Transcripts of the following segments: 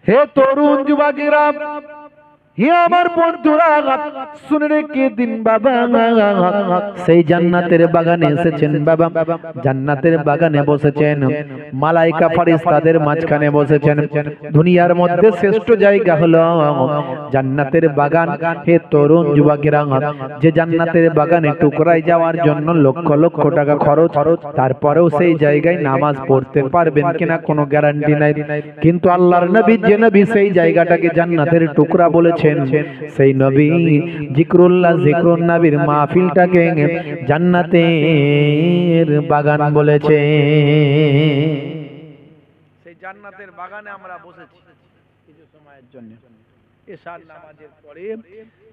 হে তরুণ যুবকেরা, হে আমার বন্ধুরা, শুনে রেখে দিন বাবা, সেই জান্নাতের বাগানে এসেছেন বাবা, জান্নাতের বাগানে বসেছেন, মালাইকা ফেরেশতাদের মাঝখানে বসেছেন। দুনিয়ার মধ্যে শ্রেষ্ঠ জায়গা হলো জান্নাতের বাগান। হে তরুণ যুবকেরা, যে জান্নাতের বাগানে টুকরায় যাওয়ার জন্য লক্ষ লক্ষ টাকা খরচ, তারপরেও সেই জায়গায় নামাজ পড়তে পারবেন কিনা কোনো গ্যারান্টি নাই। কিন্তু আল্লাহর নবী, যে নবী সেই জায়গাটাকে জান্নাতের টুকরা বলেছেন, সেই নবী জিকরুল্লাহ, জিকরুন নবীর মাহফিলটাকে জান্নাতের বাগান বলেছে। সেই জান্নাতের বাগানে আমরা বসেছি কিছু সময়ের জন্য, এশার নামাজের পরে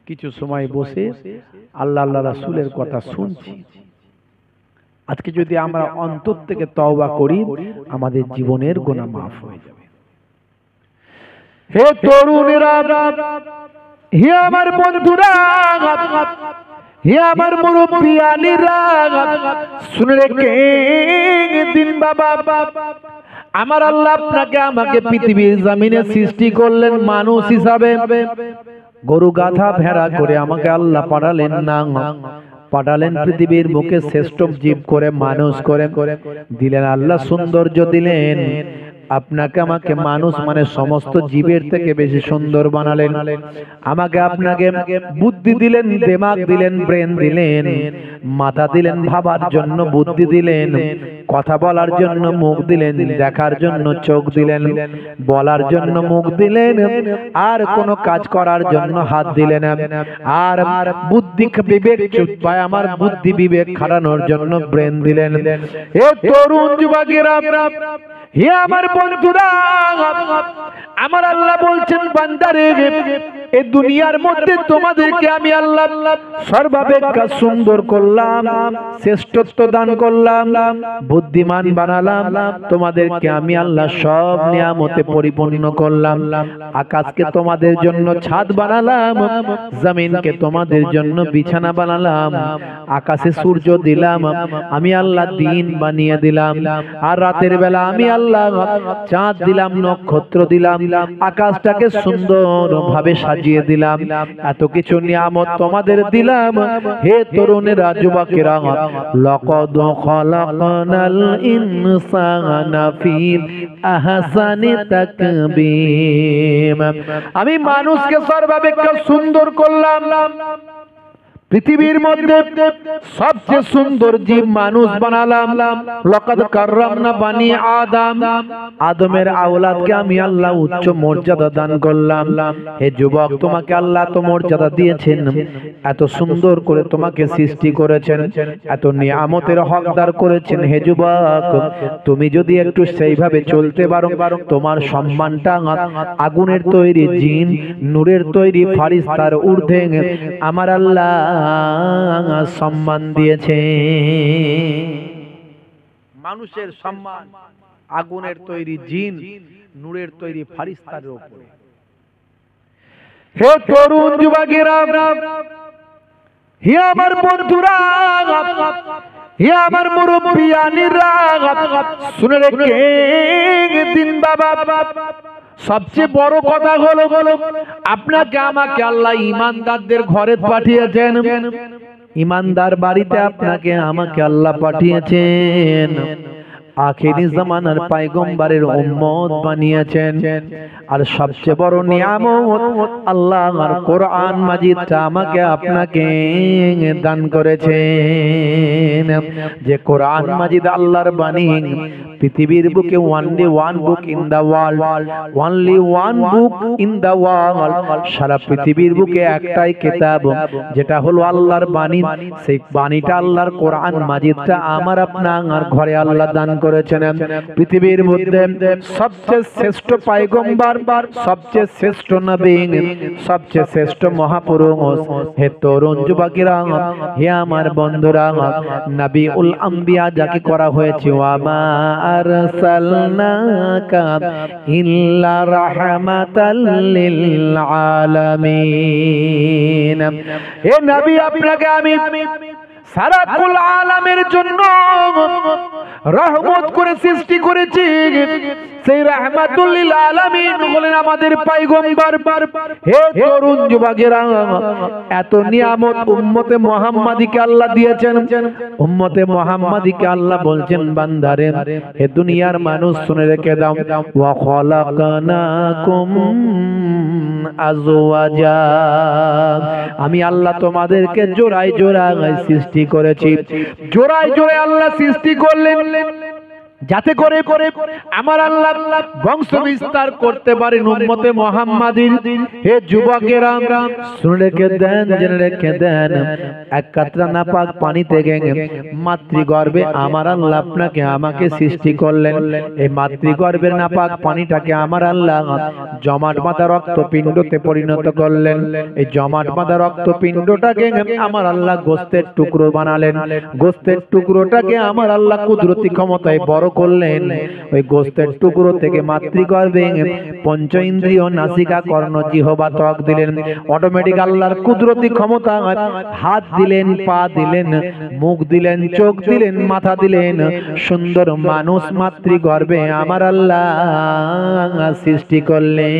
কিছু সময় বসে আল্লাহ আল্লাহ রাসূলের কথা শুনছি। আজকে যদি আমরা অন্তর থেকে তওবা করি, আমাদের জীবনের গুনাহ মাফ হয়ে যাবে। হে তরুণেরা, হে আমার বন্ধুরা, হে আমার মুরব্বিয়ানিরা, শুনে রেখে দিন বাবা, আমার আল্লাহ আপনাকে আমাকে পৃথিবীর জমিনে সৃষ্টি করলেন মানুষ হিসাবে। গরু গাধা ভেড়া করে আমাকে আল্লাহ পাঠালেন না, পাঠালেন পৃথিবীর বুকে শ্রেষ্ঠ জীব করে, মানুষ করে দিলেন আল্লাহ, সৌন্দর্য দিলেন। আপনাকে আমাকে মানুষ মানে সমস্ত জীবের থেকে বেশি সুন্দর বানালেন। আমাকে আপনাকে বুদ্ধি দিলেন, দিমাগ দিলেন, ব্রেন দিলেন, মাথা দিলেন, ভাবার জন্য বুদ্ধি দিলেন, কথা বলার জন্য মুখ দিলেন, দেখার জন্য চোখ দিলেন, বলার জন্য মুখ দিলেন, আর কোন কাজ করার জন্য হাত দিলেন, আর বুদ্ধি বিবেক পায় আমার বুদ্ধি বিবেক খাটানোর জন্য ব্রেন দিলেন। এ তরুণ যুবকেরা, হে আমার বন্ধুরা, আমার আল্লাহ বলছেন বান্দারে, এই দুনিয়ার মধ্যে তোমাদেরকে আমি আল্লাহ সর্বাপেক্ষা সুন্দর করলাম, শ্রেষ্ঠত্ব দান করলাম, বুদ্ধিমান বানালাম, তোমাদেরকে আমি আল্লাহ সব নিয়ামতে পরিপূর্ণ করলাম। আকাশকে তোমাদের জন্য ছাদ বানালাম, জমিনকে তোমাদের জন্য বিছানা বানালাম, আকাশে সূর্য দিলাম, আমি আল্লাহ দিন বানিয়ে দিলাম, আর রাতের বেলা আমি আল্লাহ চাঁদ দিলাম, নক্ষত্র দিলাম, আকাশটাকে সুন্দর ভাবে সাজিয়ে দিলাম, এত কিছু নিয়ামত তোমাদের দিলাম। হে তরুণেরা, যুবকেরা, লাকাদ খালাকনাল ইনসানা ফি আহসানি তাকবীম, আমি মানুষকে সর্বাপেক্ষা সুন্দর করলাম। পৃথিবীর মধ্যে সবচেয়ে সুন্দর জীব মানুষ বানালাম। লাকাদ কাররামনা বানি আদম, আদমের আওলাদকে আমি আল্লাহ উচ্চ মর্যাদা দান করলাম। হে যুবক, তোমাকে আল্লাহ এত মর্যাদা দিয়েছেন, এত সুন্দর করে তোমাকে সৃষ্টি করেছেন, এত নিয়ামতের হকদার করেছেন। হে যুবক, তুমি যদি একটু সেইভাবে চলতে পারো, তোমার সম্মানটা আগুনের তৈরি জিন, নূরের তৈরি ফারিস্তার ঊর্ধ্বে আমার আল্লাহ সম্মান দিয়েছে। মানুষের সম্মান আগুনের তৈরি জিন, নূরের তৈরি ফারিস্তার উপরে। হে তরুণ যুবকেরা, হে আমার বন্ধুরা, হে আমার মুরব্বিয়ানিরা, শুনে রেখে দিন বাবা, সবচেয়ে বড় কথা হলো আপনাকে আমাকে আল্লাহ ইমানদারদের ঘরে পাঠিয়েছেন, ইমানদার বাড়িতে আপনাকে আমাকে আল্লাহ পাঠিয়েছেন, আখিরি জামানার পয়গম্বরের উম্মত বানিয়েছেন। আর সবচেয়ে বড় নিয়ামত আল্লাহর কোরআন মাজিদটা আমাকে আপনাকে দান করেছেন। যে কোরআন মাজিদ আল্লাহর বাণী, পৃথিবীর বুকে only one book in the world, only one book in the world, সারা পৃথিবীর বুকে একটাই কিতাব, যেটা হলো আল্লাহর বাণী। সেই বাণীটা আল্লাহর কোরআন মাজিদটা আমার আপনার ঘরে আল্লাহ দান করেছেন। পৃথিবীর মধ্যে সবচেয়ে শ্রেষ্ঠ পয়গম্বর, সবচেয়ে শ্রেষ্ঠ নবী, সবচেয়ে শ্রেষ্ঠ মহাপুরুষ। হে তরুণ যুবকেরা, হে আমার বন্ধুরা, নবীউল আম্বিয়া যাকে করা হয়েছে, ওয়ামা আরসালনাকা ইল্লা রাহমাতাল লিল আলামিন। হে নবী, আপনাকে আমি সারা কুল আলামের জন্য রহমত করে সৃষ্টি করেছি। সেই রাহমাতুল লিল আলামিন হলেন আমার আমাদের পয়গম্বর, হে তরুণ যুবকেরা, এত নিয়ামত উম্মতে মুহাম্মাদীকে আল্লাহ দিয়েছেন। উম্মতে মুহাম্মাদীকে আল্লাহ বলছেন, বান্দারে, হে দুনিয়ার মানুষ শুনে রেখে দাও, ওয়া খলাকনাকুম আজওয়াজা, আমি আল্লাহ তোমাদেরকে জোড়ায় জোড়ায় সৃষ্টি করেছি। জোড়ায় জোড়ায় আল্লাহ সৃষ্টি করলেন যাতে করে আমার আল্লাহ বংশ বিস্তার করতে পারেন উম্মতে মুহাম্মাদীর। হে যুবকেরা, শুনে রেখে দেন, জেনে রেখে দেন, এক কাতরা নাপাক পানি থেকে মাতৃগর্ভে আমার আল্লাহ আপনাকে আমাকে সৃষ্টি করলেন। এই মাতৃগর্ভের নাপাক পানিটাকে আমার আল্লাহ জমাট বাঁধা রক্তপিণ্ডতে পরিণত করলেন। এই জমাট বাঁধা রক্তপিণ্ডটাকে আমার আল্লাহ গোস্তের টুকরো বানালেন। গোস্তের টুকরোটাকে আমার আল্লাহ কুদরতি ক্ষমতায় বড় করলেন। ওই গোস্তের টুকরো থেকে মাতৃগর্ভে পঞ্চ ইন্দ্রিয়, নাসিকা, কর্ণ, জিহ্বা, ত্বক দিলেন। অটোমেটিক আল্লাহর কুদরতি ক্ষমতা, হাত দিলেন, পা দিলেন, মুখ দিলেন, চোখ দিলেন, মাথা দিলেন। সুন্দর মানুষ মাতৃগর্ভে আমার আল্লাহ সৃষ্টি করলেন।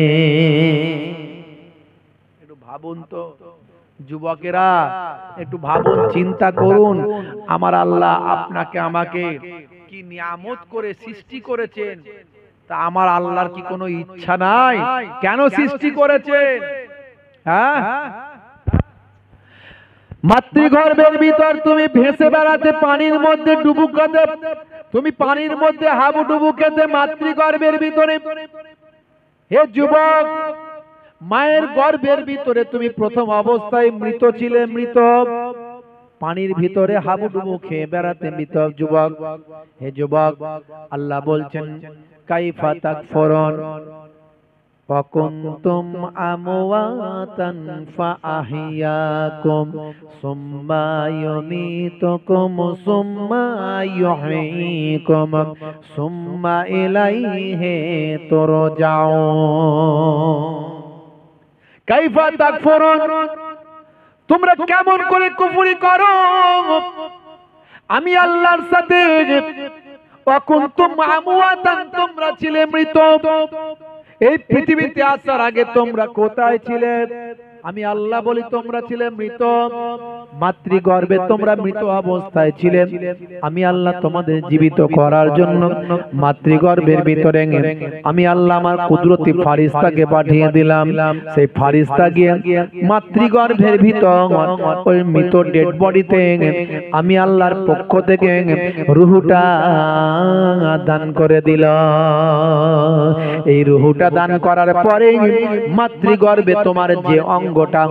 একটু ভাবুন তো যুবকেরা, একটু ভাবুন, চিন্তা করুন, আমার আল্লাহ আপনাকে আমাকে কি নিয়ামত করে সৃষ্টি করেছেন। তা আমার আল্লাহর কি কোনো ইচ্ছা নাই? কেন সৃষ্টি করেছেন? হ্যাঁ, মাতৃগর্ভের ভিতর তুমি ভেসে বেড়াতে, পানির মধ্যে ডুবুকাতে, তুমি পানির মধ্যে হাবুডুবু খেতে মাতৃগর্ভের ভিতরে। হে যুবক, মায়ের গর্ভের ভিতরে তুমি প্রথম অবস্থায় মৃত ছিলে, মৃত পানির ভিতরে হাবুডুবু খেয়ে বেড়াতে মৃত যুবক। হে যুবক, আল্লাহ বলছেন, কাইফা তাকফুরুন ওয়া কুনতুম আমওয়াতান ফাআহইয়াকুম সুম্মা ইউমীতুকুম সুম্মা ইউহয়ীকুম সুম্মা ইলাইহি তুরজাউন। কাইফা তাকফুরুন, তোমরা কেমন করে কুফরি করো আমি আল্লাহর সাথে। ওয়া কুনতুম আমওয়াতান, তোমরা ছিলে মৃত। এই পৃথিবীতে আসার আগে তোমরা কোথায় ছিলে? আমি আল্লাহ বলি, তোমরা ছিলে মৃত। মাতৃগর্ভে তোমরা মৃত অবস্থায় ছিলে। আমি আল্লাহ তোমাদের জীবিত করার জন্য মাতৃগর্ভের ভিতরে আমি আল্লাহ আমার কুদরতি ফারিস্তাকে পাঠিয়ে দিলাম। সেই ফারিস্তা গিয়ে মাতৃগর্ভের ভিতর ওই মৃত ডেড বডিতে আমি আল্লাহর পক্ষ থেকে রুহুটা দান করে দিল। এই রুহুটা দান করার পরে মাতৃগর্ভে তোমার যে অঙ্গটা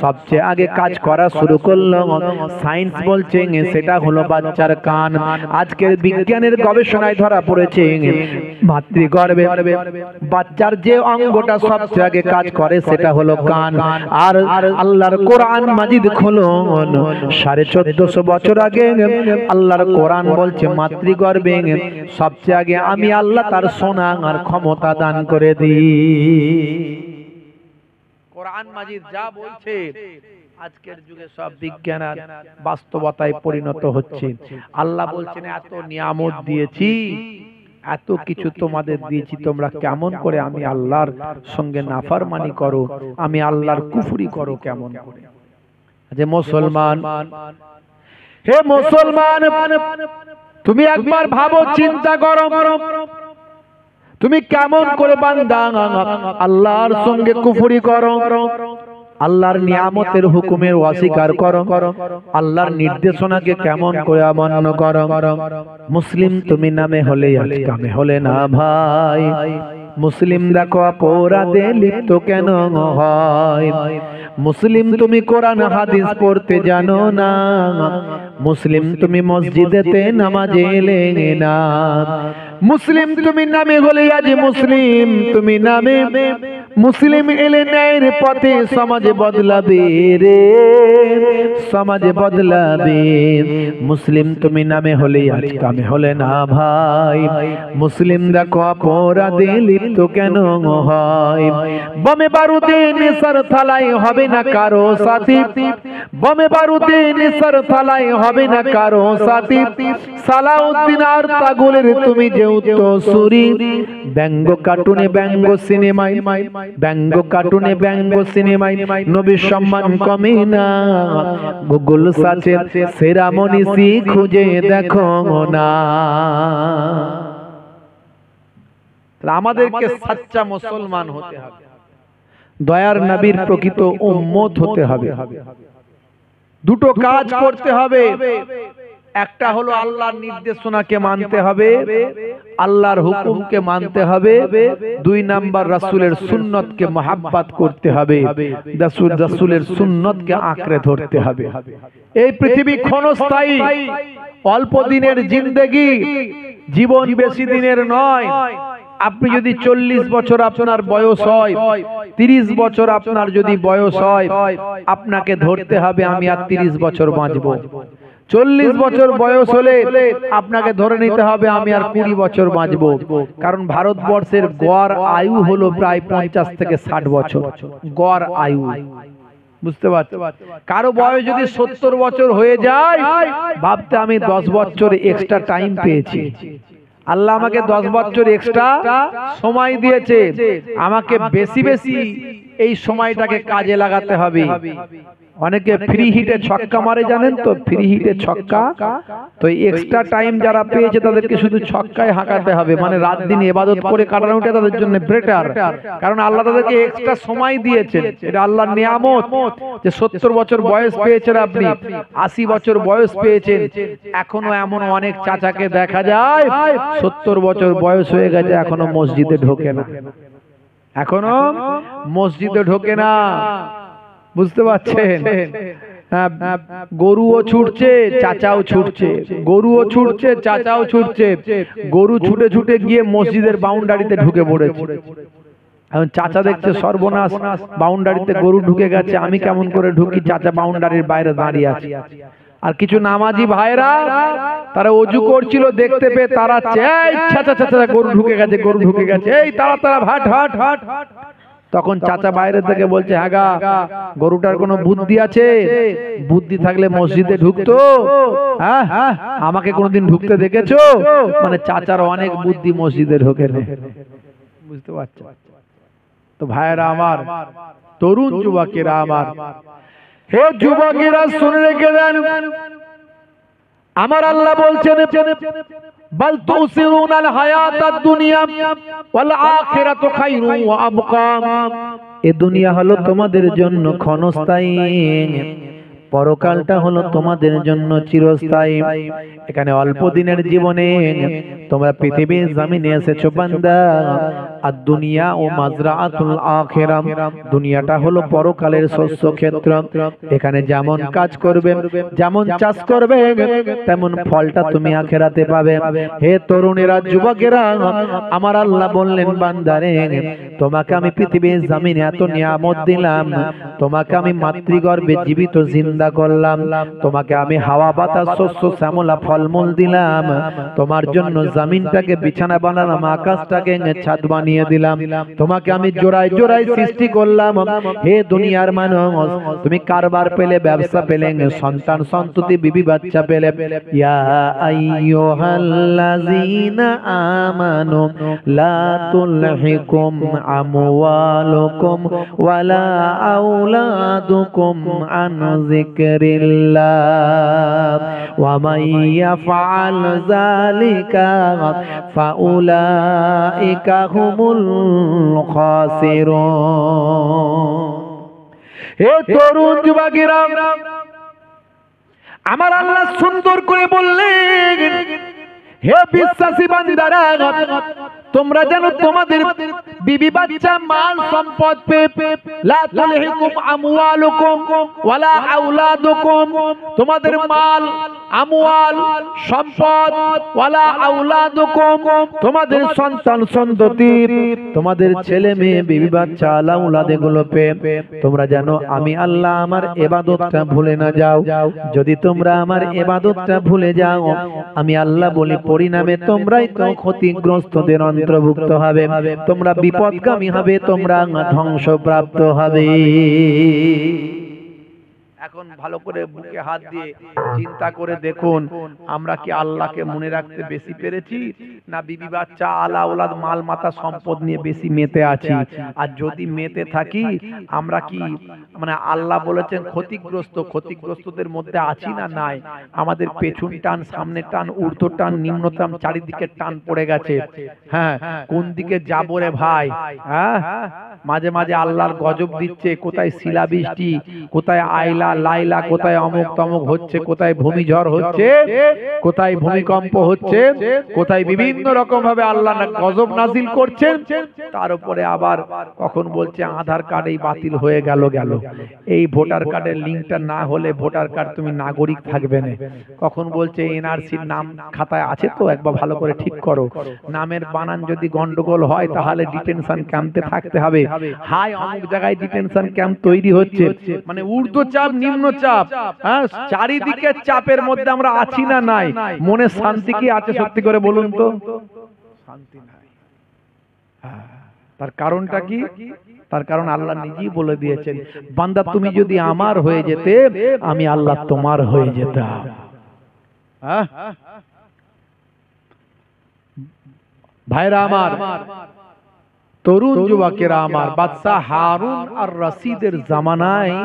সবচেয়ে আগে কাজ করা শুরু করলো, সায়েন্স বলছে সেটা হলো বাচ্চার কান। আজকের বিজ্ঞানের গবেষণায় ধরা পড়েছে মাতৃগর্ভে বাচ্চার যে অঙ্গটা সবচেয়ে আগে কাজ করে সেটা হলো কান। আর আল্লাহর কোরআন মাজিদ খুলুন, 1450 বছর আগে আল্লাহর কোরআন বলছে মাতৃগর্ভে সবচেয়ে আগে আমি আল্লাহ তার শোনা আর ক্ষমতা দান করে দিই। কোরআন মাজিদ যা বলছে আজকের যুগে সব বিজ্ঞান আর বাস্তবতায় পরিণত হচ্ছে। আল্লাহ বলছেন, এত নিয়ামত দিয়েছি, এত কিছু তোমাদের দিয়েছি, তোমরা কেমন করে আমি আল্লাহর সঙ্গে নাফরমানি করো, আমি আল্লাহর কুফরি করো কেমন করে? যে মুসলমান, হে মুসলমান, তুমি একবার ভাবো, চিন্তা করো, তুমি কেমন করে বান্দা আল্লাহর সঙ্গে কুফরি করো, আল্লাহর নিয়ামতের হুকুমের অস্বীকার করো, আল্লাহর নির্দেশনাকে কেমন করে অমান্য করো। মুসলিম তুমি নামে হলে কামে হলে না ভাই। মুসলিম দেখো অপরাধে লিপ্ত কেন হয়? মুসলিম তুমি কোরআন হাদিস পড়তে জানো না। মুসলিম তুমি মসজিদেতে নামাজে এলে না। মুসলিম তুমি নামে হলে আজ মুসলিম, তুমি নামে মুসলিম এলে ন্যায়ের পথে সমাজ বদলাবে রে, সমাজ বদলাবে। মুসলিম তুমি নামে হলে আজ কামে হলে না ভাই, মুসলিম দেখো অপরাধে লিপ্ত কেন হয়। বোমে বারুদে নেশার থালায় হবে না কারো সাথী, বোমে বারুদে নেশার থালায় হবে না কারো সাথী। সালাউদ্দিন আর পাগলের তুমি যেহেতু সুরি, ব্যঙ্গ কার্টুনে ব্যঙ্গ সিনেমায়, ব্যঙ্গ কার্টুনে ব্যঙ্গ সিনেমায় নবীর সম্মান কমে না। গুগল সার্চে সেরা মনীষী খুঁজে দেখো না। আমাদেরকে সাচ্চা মুসলমান হতে হবে, দয়ার নবীর প্রকৃত উম্মত হতে হবে। দুটো কাজ করতে হবে, একটা হলো আল্লাহর নির্দেশনাকে মানতে হবে, আল্লাহর হুকুমকে মানতে হবে। দুই নাম্বার রাসূলের সুন্নতকে মহব্বত করতে হবে, রাসূলের সুন্নতকে আঁকড়ে ধরতে হবে। এই পৃথিবী ক্ষণস্থায়ী, অল্প দিনের জিন্দেগি, জীবন বেশি দিনের নয়। আপনি যদি 40 বছর আপনার বয়স হয়, 30 বছর আপনার যদি বয়স হয়, আপনাকে ধরতে হবে আমি আর 30 বছর বাঁচবো। 40 বছর বয়স হলে আপনাকে ধরে নিতে হবে আমি আর 20 বছর বাঁচবো। কারণ ভারতবর্ষের গড় আয়ু হলো প্রায় 50 থেকে 60 বছর, গড় আয়ু। বুঝতে পারছেন? কারো বয়স যদি 70 বছর হয়ে যায়, ভাবতে আমি 10 বছর এক্সট্রা টাইম পেয়েছি। আল্লাহ আমাকে 10 বছর এক্সট্রা সময় দিয়েছে, আমাকে বেশি বেশি এই সময়টাকে কাজে লাগাতে হবে। অনেকে ফ্রি হিটে ছক্কা মারে, জানেন তো? ফ্রি হিটে ছক্কা, তো এক্সট্রা টাইম যারা পেয়েছে তাদেরকে শুধু ছক্কায় হাঁকাতে হবে, মানে রাত দিন ইবাদত করে কাটানোটা তাদের জন্য বেটার। কারণ আল্লাহ তাদেরকে এক্সট্রা সময় দিয়েছেন, এটা আল্লাহর নিয়ামত। যে 70 বছর বয়স পেয়েছেন আপনি, 80 বছর বয়স পেয়েছেন। এখনো এমন অনেক চাচাকে দেখা যায় 70 বছর বয়স হয়ে গেছে, এখনো মসজিদে ঢোকে না, এখনো মসজিদে ঢোকে না। বুঝতে পারছেন? গরুও ছুটছে, চাচাও ছুটছে, গরুও ছুটছে, চাচাও ছুটছে। গরু ছুটে ছুটে গিয়ে মসজিদের বাউন্ডারিতে ঢুকে পড়েছে। এখন চাচা দেখছে সর্বনাশ, বাউন্ডারিতে গরু ঢুকে গেছে, আমি কেমন করে ঢুকি? চাচা বাউন্ডারির বাইরে দাঁড়িয়ে আছে। আর কিছু নামাজি ভাইরা তারা ওযু করছিল, দেখতে পেয়ে তারা চাচা চাচা গরু ঢুকে গেছে, গরু ঢুকে গেছে, এই তারা তারা হাট হাট হাট। তখন চাচা বাইরে থেকে বলছে, হ্যাঁ গা, গরুটার কোনো বুদ্ধি আছে? বুদ্ধি থাকলে মসজিদে ঢুকতো? হ্যাঁ, আমাকে কোনোদিন ঢুকতে দেখেছো? মানে চাচার অনেক বুদ্ধি, মসজিদে ঢোকে না। বুঝতে পারছো? তো ভাইয়েরা আমার, তরুণ যুবকেরা আমার, হে যুবকেরা শুনে রেখে দেন, আমার আল্লাহ বলছেন বাল তুসিরুনাল হায়াতাদ দুনিয়া ওয়াল আখিরাতু খায়রুন ওয়া আবকা। এই দুনিয়া হলো তোমাদের জন্য ক্ষণস্থায়ী, পরকালটা হলো তোমাদের জন্য চিরস্থায়ী। এখানে অল্প দিনের জীবনে তোমরা পৃথিবীর জমিনে এসেছো বান্দা। আর দুনিয়া ও মাজরাআতুল আখিরাহ, দুনিয়াটা হলো পরকালের শস্য ক্ষেত্র। এখানে যেমন কাজ করবে, যেমন চাষ করবে, তেমন ফলটা তুমি আখিরাতে পাবে। হে তরুণেরা, যুবকেরা, আমার আল্লাহ বললেন, বান্দারে তোমাকে আমি পৃথিবীর জমিনে এত নিয়ামত দিলাম, তোমাকে আমি মাতৃগর্ভে জীবিত জিন্দা করলাম, তোমাকে আমি হাওয়া বাতাস শস্য শ্যামলা ফলমূল দিলাম, তোমার জন্য জমিনটাকে বিছানা বানালাম, আকাশটাকে ছাদ বানিয়ে দিলাম, তোমাকে আমি জোড়ায় জোড়ায় সৃষ্টি করলাম। হে দুনিয়ার মানুষ, তুমি কারবার পেলে, ব্যবসা পেলে, সন্তান সন্ততি বিবি বাচ্চা পেলে, ইয়া আইয়ুহাল্লাযীনা আমানু লা তুলহিকুম আমওয়ালুকুম ওয়ালা আওলাদুকুম আন যিকরিল্লাহ ওয়া মান ইয়াফআল যালিকা ফাউলাইকা হুমুল খাসিরুন। হে তরুণ যুবকেরা, আমার আল্লাহ সুন্দর করে বললেন, হে বিশ্বাসী বান্দারা, তোমরা জানো তোমাদের বিবি বাচ্চা মাল সম্পদ পেয়ে লা তুলহিকুম আমওয়ালুকুম ওয়ালা আওলাদুকুম, তোমাদের মাল আমওয়াল সম্পদ ওয়ালা আওলাদুকুম, তোমাদের সন্তান সন্ততি, তোমাদের ছেলে মেয়ে বিবি বাচ্চা আলা আওলাদ এগুলো পেয়ে তোমরা জানো আমি আল্লাহ আমার ইবাদতটা ভুলে না যাও। যদি তোমরা আমার ইবাদতটা ভুলে যাও আমি আল্লাহ বলি পরিণামে তোমরাই তো ক্ষতিগ্রস্তদের অন্তর্ভুক্ত হবে, তোমরা বিপদগামী হবে, তোমরা ধ্বংসপ্রাপ্ত হবে। এখন ভালো করে বুকে হাত দিয়ে চিন্তা করে দেখুন আমরা কি আল্লাহকে মনে রাখতে বেশি পেরেছি না বিবি বাচ্চা আলা ওলাদ মাল মাতা সম্পদ নিয়ে বেশি মেতে আছি? আর যদি মেতে থাকি আমরা কি মানে আল্লাহ বলেছেন ক্ষতিগ্রস্তদের মধ্যে আছি না নাই? আমাদের পেছন টান, সামনে টান, ঊর্ধ্ব টান, নিম্ন টান, চারিদিকে টান পড়ে গেছে। হ্যাঁ, কোন দিকে যাবো রে ভাই? হ্যাঁ, মাঝে মাঝে আল্লাহর গজব দিচ্ছে, কোথায় শিলাবৃষ্টি, কোথায় আইলা লাইলা, কোথায় অমুক তমুক হচ্ছে, কোথায় ভূমিঝড় হচ্ছে, কোথায় ভূমিকম্প হচ্ছে, কোথায় বিভিন্ন রকম ভাবে আল্লাহ গজব নাজিল করছেন। তার উপরে আবার কখন বলছে আধার কার্ড এই বাতিল হয়ে গেল, এই ভোটার কার্ডের লিঙ্কটা না হলে ভোটার কার্ড তুমি নাগরিক থাকবে না। কখন বলছে এনআরসির নাম খাতায় আছে তো একবার ভালো করে ঠিক করো, নামের বানান যদি গন্ডগোল হয় তাহলে ডিটেনশন ক্যাম্পে থাকতে হবে। হাই অনেক জায়গায় ডিটেনশন ক্যাম্প তৈরি হচ্ছে, মানে ঊর্ধ্বচাপ নিম্নচাপ, হ্যাঁ, চারিদিকে চাপের মধ্যে আমরা আছি না নাই? মনে শান্তি কি আছে সত্যি করে বলুন তো? শান্তি নাই। তার কারণটা কি? তার কারণ আল্লাহ নিজেই বলে দিয়েছেন বান্দা তুমি যদি আমার হয়ে যেতে আমি আল্লাহ তোমার হয়ে যেতাম। ভাইরা আমার, তরুণ যুবকেরা আমার, বাদশাহ হারুন আর রশিদের জামানায়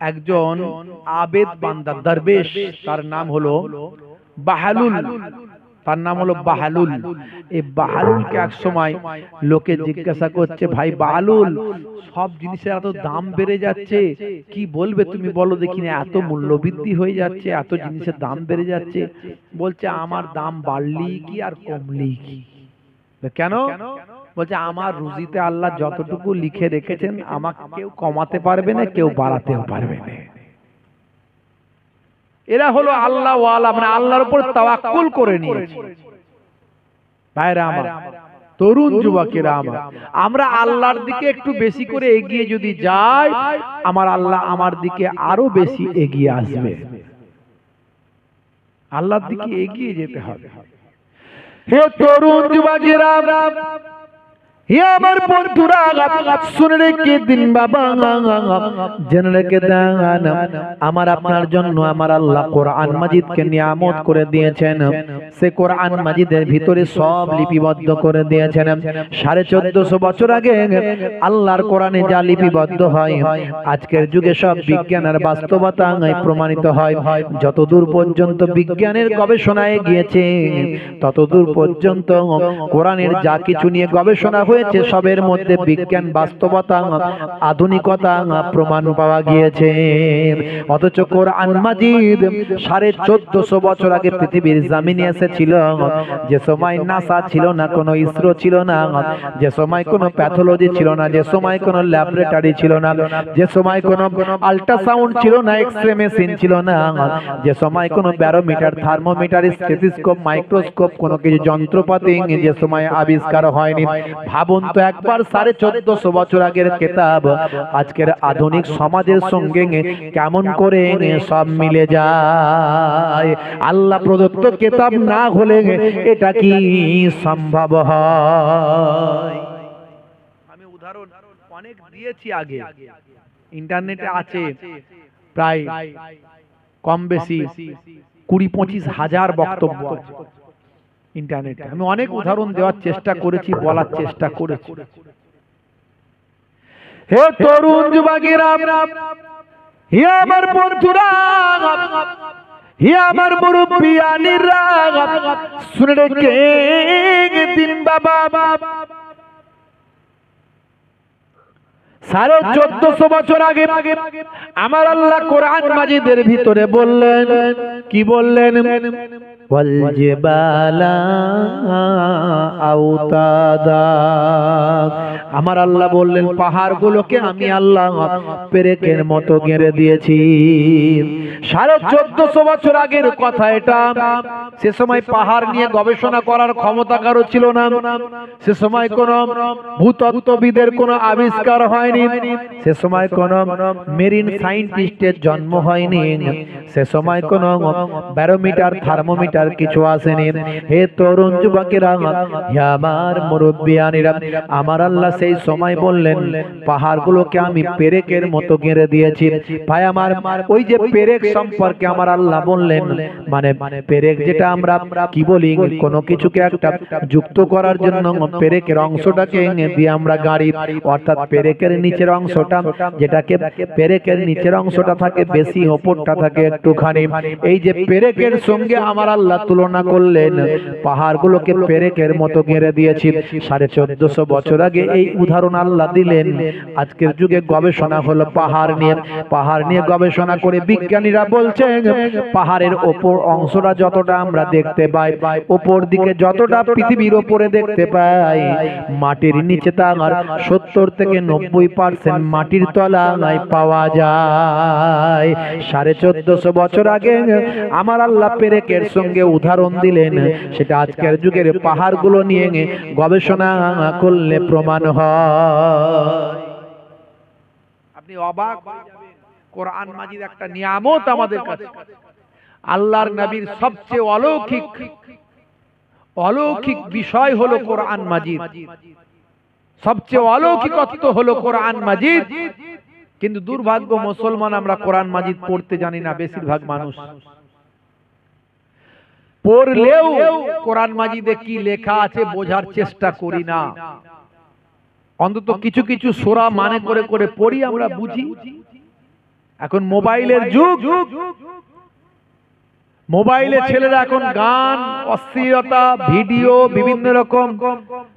একজন আবেদ বান্দা দরবেশ, তার নাম হলো বাহালুল। তার নাম হলো বাহালুল। এই বাহালুলকে এক সময় লোকে জিজ্ঞাসা করছে, ভাই বাহালুল, সব জিনিসের এত দাম বেড়ে যাচ্ছে, কি বলবে তুমি বলো দেখি না, এত মূল্য বৃদ্ধি হয়ে যাচ্ছে, এত জিনিসের দাম বেড়ে যাচ্ছে। বলছে আমার দাম বাড়লি কি আর কমলি কি? কেন? বলছে আমার রুজিতে আল্লাহ যতটুকু লিখে রেখেছেন আমাকে কেউ কমাতে পারবে না, কেউ বাড়াতেও পারবে না। এরা হলো আল্লাহ ওয়ালা, মানে আল্লাহর উপর তাওয়াক্কুল করে নিয়েছে। ভাইরা আমার, তরুণ যুবকেরা আমার, আমরা আল্লাহর দিকে একটু বেশি করে এগিয়ে যদি যাই আমার আল্লাহ আমার দিকে আরো বেশি এগিয়ে আসবে। আল্লাহর দিকে এগিয়ে যেতে হবে। হে তরুণ যুবকেরা, হে আমার বন্ধুরা, শুনে রেখে দিন বাবা, জেনে রেখে দেন আমার আপনার জন্য আমার আল্লাহ কোরআন মাজিদকে নিয়ামত করে দিয়েছেন। সে কোরআন মাজিদের ভিতরে সব লিপিবদ্ধ করে দিয়েছেন। 1450 বছর আগে আল্লাহর কোরআনে যা লিপিবদ্ধ হয় আজকের যুগে সব বিজ্ঞানের বাস্তবতায় প্রমাণিত হয়। যতদূর পর্যন্ত বিজ্ঞানের গবেষণায় গিয়েছে ততদূর পর্যন্ত কোরআনের যা কিছু নিয়ে গবেষণা হয়েছে সবের মধ্যে বিজ্ঞান বাস্তবতা আধুনিকতা প্রমাণ পাওয়া গিয়েছে। অথচ কোরআন মাজিদ 1450 বছর আগে পৃথিবীর জমিনে এসেছিল যে সময় নাসা ছিল না, কোনো ইসরো ছিল না, যে সময় কোনো প্যাথোলজি ছিল না, যে সময় কোনো ল্যাবরেটরি ছিল না, যে সময় কোনো আল্ট্রাসাউন্ড ছিল না, এক্সরে মেশিন ছিল না, যে সময় কোনো ব্যারোমিটার, থার্মোমিটার, স্টেথোস্কোপ, মাইক্রোস্কোপ কোনো কিছু যন্ত্রপাতি যে সময় আবিষ্কার হয়নি। ভাবুন তো একবার 1450 বছর আগের কিতাব আজকের আধুনিক সমাজের সঙ্গে কেমন করে সব মিলে যায়। আল্লাহ প্রদত্ত কিতাব না হলে এটা কি সম্ভব হয়? আমি উদাহরণ অনেক দিয়েছি আগে, ইন্টারনেটে আছে প্রায় কম বেশি 20-25 হাজার বক্তব্য আছে ইন্টারনেটে। আমি অনেক উদাহরণ দেওয়ার চেষ্টা করেছি, বলার চেষ্টা করেছি। হে তরুণ যুবকেরা, হে আমার বন্ধুরা, হে আমার মুরব্বিয়ানিরা, শুনে রেখে দিন বাবা, 1450 বছর আগে আমার আল্লাহ কোরআন মাজিদের ভিতরে বললেন, কি বললেন? ওয়াল জিবালা আওতাদা। আমার আল্লাহ বললেন পাহাড়গুলোকে আমি আল্লাহ পেরেকের মতো গেঁড়ে দিয়েছি। 1450 বছর আগের কথা এটা। সে সময় পাহাড় নিয়ে গবেষণা করার ক্ষমতা কারো ছিল না। সে সময় কোন ভূতত্ত্ববিদের কোন আবিষ্কার হয়নি। সে সময় কোন মেরিন সায়েন্টিস্টের জন্ম হয়নি। সে সময় কোন ব্যারোমিটার থার্মোমিটার কিছু আসেনি। হে তরুণ যুবকেরা, হে আমার মুরব্বিয়ানিরা, আমার আল্লাহ সেই সময় বললেন পাহাড়গুলোকে আমি পেরেকের মতো গেঁড়ে দিয়েছি। ভাই আমার, ওই যে পেরেক সম্পর্কে আমার আল্লাহ বললেন, মানে পেরেক যেটা আমরা কি বলি, কোনো কিছুকে একটা যুক্ত করার জন্য পেরেকের অংশটাকে দিয়ে আমরা গাড়ি, অর্থাৎ পেরেকের নিচের অংশটা, যেটাকে পেরেকের নিচের অংশটা থাকে বেশি, ওপরটা থাকে একটুখানি। এই যে পেরেকের সঙ্গে আমার আল্লাহ তুলনা করলেন, পাহাড়গুলোকে পেরেকের মতো গেঁড়ে দিয়েছি। 1450 বছর আগে এই উদাহরণ আল্লাহ দিলেন। আজকের যুগে গবেষণা হলো পাহাড় নিয়ে গবেষণা করে বিজ্ঞানীরা বলছেন পাহাড়ের ওপর অংশটা যতটা আমরা দেখতে পাই, ওপর দিকে যতটা পৃথিবীর ওপরে দেখতে পাই, মাটির নিচে তার 70 থেকে 90% মাটির তলায় পাওয়া যায়। 1450 বছর আগে আমার আল্লাহ পেরেকের সঙ্গে উদাহরণ দিলেন, সেটা আজকের যুগের পাহাড়গুলো নিয়ে গবেষণা করলে প্রমাণ হয়। আপনি অবাক হয়ে যাবেন। কোরআন মাজিদ একটা নিয়ামত আমাদের কাছে। আল্লাহর নবীর সবচেয়ে অলৌকিক বিষয় হলো কোরআন মাজিদ, সবচেয়ে অলৌকিকত্ব হলো কোরআন মাজিদ। কিন্তু দুর্ভাগ্য, মুসলমান আমরা কোরআন মাজিদ পড়তে জানি না। বেশিরভাগ মানুষ পড়লেও কোরআন মাজিদে কি লেখা আছে বোঝার চেষ্টা করি না। অন্তত কিছু কিছু সূরা মানে করে করে পড়ি, আমরা বুঝি। এখন মোবাইলের যুগ, মোবাইলে ছেলেরা এখন গান, অশ্লীলতা, ভিডিও, বিভিন্ন রকম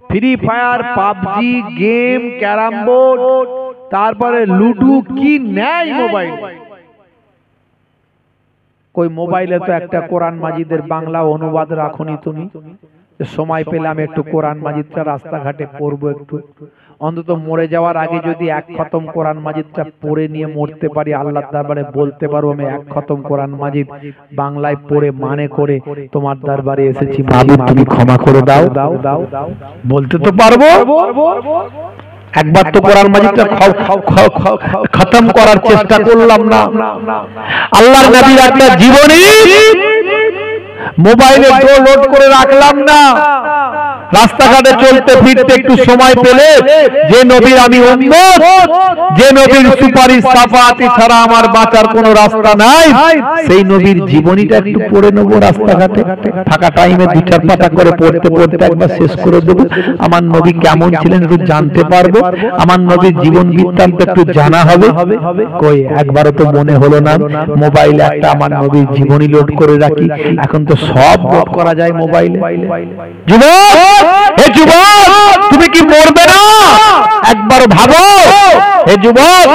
free fire, PUBG, game, carrom board, তারপরে লুডু, কি নেয় মোবাইল। কই মোবাইলে তো একটা কোরআন মাজিদের বাংলা অনুবাদ রাখুনি তুমি? সময় পেলাম একটু কোরআন মাজিদটা রাস্তাঘাটে পড়বো, একটু অন্তত মরে যাওয়ার আগে যদি এক খতম কোরআন মাজিদটা পড়ে নিয়ে মরতে পারি, আল্লাহর দরবারে বলতে পারবো আমি এক খতম কোরআন মাজিদ বাংলায় পড়ে মানে করে তোমার দরবারে এসেছি, মাবুদ তুমি ক্ষমা করে দাও। বলতে তো পারবো। একবার তো কোরআন মাজিদটা খতম করার চেষ্টা করলাম না। আল্লাহর নবীর একটা জীবনী মোবাইলে ডাউনলোড করে রাখলাম না। রাস্তাঘাটে চলতে ফিরতে একটু সময় পেলে, যে নবীর আমি উম্মত, যে নবীর সুপারিশ সাফায়াতি ছাড়া আমার বাঁচার কোনো রাস্তা নাই, সেই নবীর জীবনীটা একটু পড়ে নেব রাস্তাঘাটে। ফাঁকা টাইমে 2-4 পাতা করে পড়তে পড়তে একবার শেষ করে দেব। আমার নবী কেমন ছিলেন একটু জানতে পারবো, আমার নবীর জীবন বৃত্তান্ত একটু জানা হবে। কই একবারও তো মনে হলো না মোবাইলে একটা আমার নবীর জীবনী লোড করে রাখি। এখন তো সব লোড করা যায় মোবাইলে। যুবক, হে যুবক, তুমি কি মরবে না? একবার ভাবো। হে যুবক,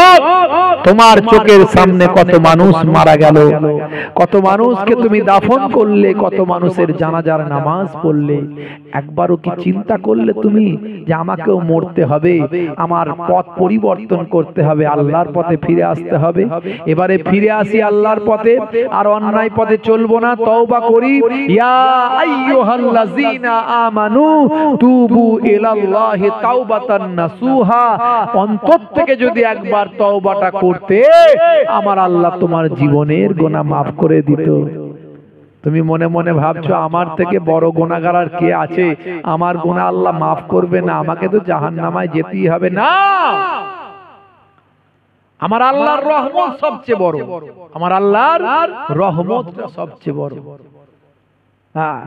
তোমার চোখের সামনে কত মানুষ মারা গেল, কত মানুষকে তুমি দাফন করলে, কত মানুষের জানাজার নামাজ পড়লে। একবারও কি চিন্তা করলে তুমি যে আমাকেও মরতে হবে, আমার পথ পরিবর্তন করতে হবে, আল্লাহর পথে ফিরে আসতে হবে। এবারে ফিরে আসি আল্লাহর পথে, আর অন্যায় পথে চলবো না, তওবা করি। ইয়া আইয়ুহাল্লাযীনা আমানু তুবু ইলাল্লাহি তাওবাতান নাসুহা। অন্তর থেকে যদি একবার তওবাটা করতে, আমার আল্লাহ তোমার জীবনের গুনাহ মাফ করে দিত। তুমি মনে মনে ভাবছো আমার থেকে বড় গুনাহগার আর কে আছে, আমার গুনাহ আল্লাহ মাফ করবে না, আমাকে তো জাহান্নামায় যেতেই হবে। না, আমার আল্লাহর রহমত সবচেয়ে বড়, আমার আল্লাহর রহমতটা সবচেয়ে বড়। হ্যাঁ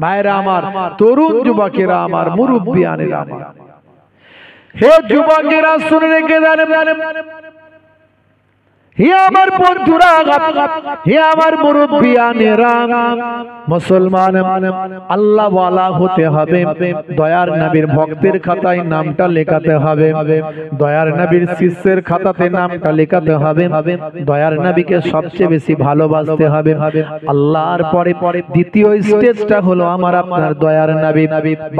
ভাইরা আমার, তরুণ যুবকেরা আমার, মুরব্বিয়ানেরা আমার, হে যুবকেরা শুনে রেখে দেন, হে আমার বন্ধুরা, হে আমার মুরব্বিয়ানেরা, মুসলমান আল্লাহ ওয়ালা হতে হবে, দয়ার নবীর ভক্তের খাতায় নামটা লেখাতে হবে, দয়ার নবীর শিষ্যের খাতাতে নামটা লেখাতে হবে, দয়ার নবীকে সবচেয়ে বেশি ভালোবাসতে হবে। আল্লাহর পরে দ্বিতীয় স্টেজটা হলো আমার আপনার দয়ার নবী।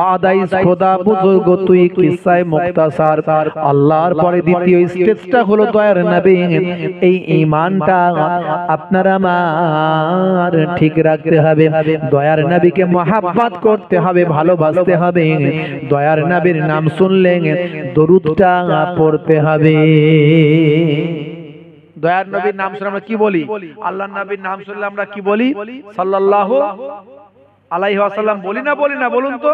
বাদাইস খোদা বুজুর্গ তুই কিসায়ে মুক্তাসার, আল্লাহর পরে দ্বিতীয় স্টেজটা হলো দয়ার নবী। এই ঈমানটা আপনার আমার ঠিক রাখতে হবে, দয়ার নবীকে মহব্বত করতে হবে, ভালোবাসতে হবে, দয়ার নবীর নাম শুনলে দরুদটা পড়তে হবে। দয়ার নবীর নাম শুনলে আমরা কি বলি? আল্লাহর নবীর নাম শুনলে আমরা কি বলি? সাল্লাল্লাহু আলাইহি ওয়াসাল্লাম বলি না বলি না? বলুন তো,